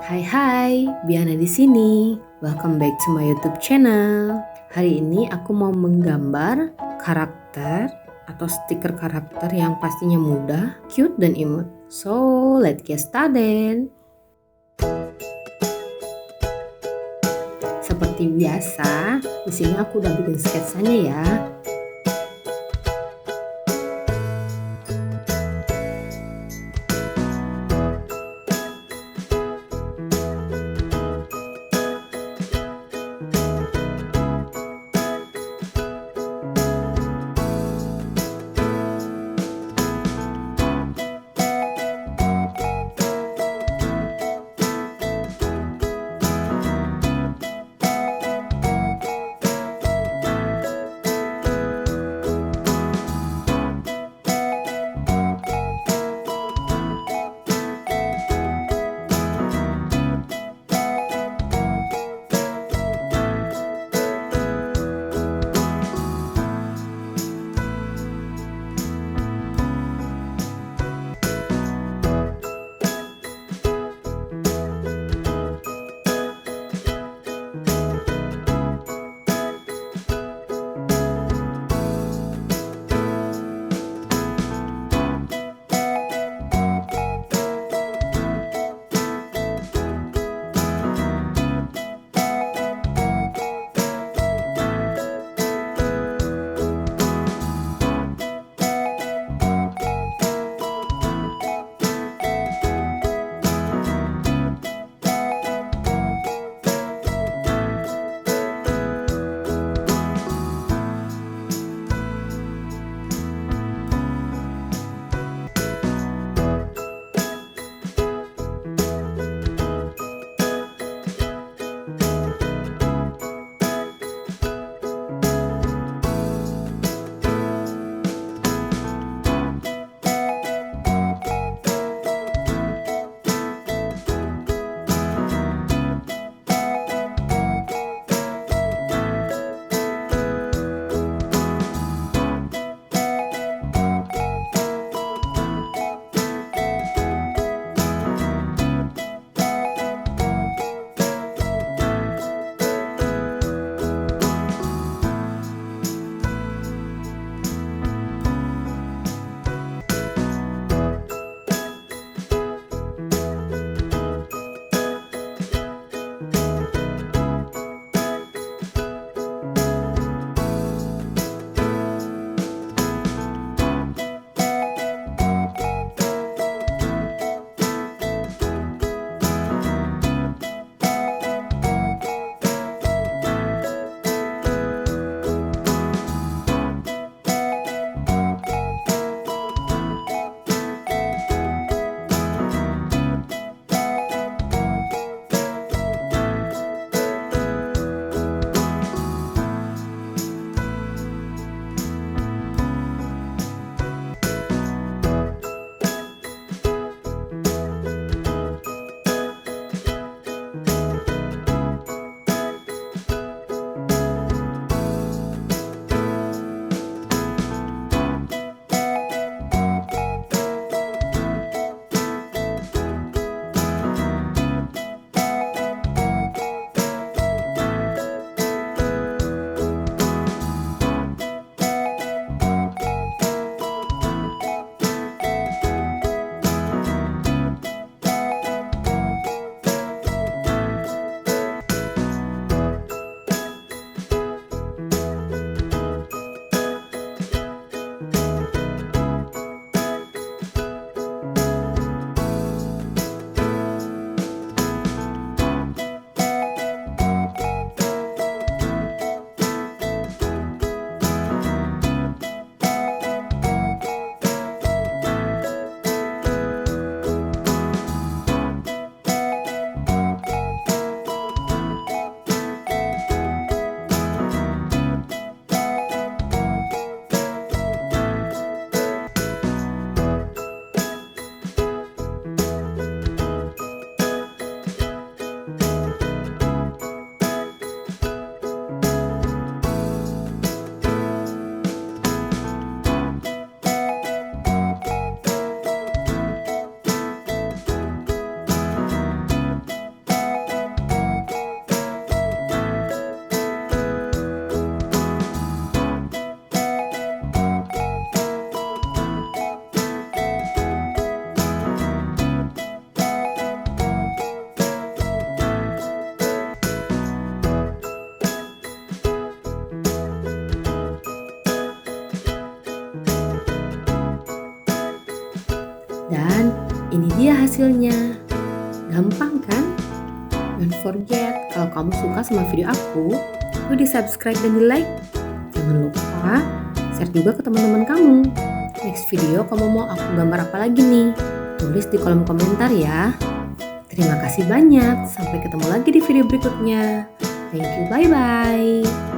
Hai hai, Biana di sini. Welcome back to my YouTube channel. Hari ini aku mau menggambar karakter atau stiker karakter yang pastinya mudah, cute dan imut. So, let's get started. Seperti biasa, di sini aku udah bikin sketsanya ya. dia hasilnya. Gampang kan? Don't forget, kalau kamu suka sama video aku, di subscribe dan di like. Jangan lupa share juga ke teman-teman kamu. Next video kamu mau aku gambar apa lagi nih? Tulis di kolom komentar ya. Terima kasih banyak, sampai ketemu lagi di video berikutnya. Thank you, bye-bye.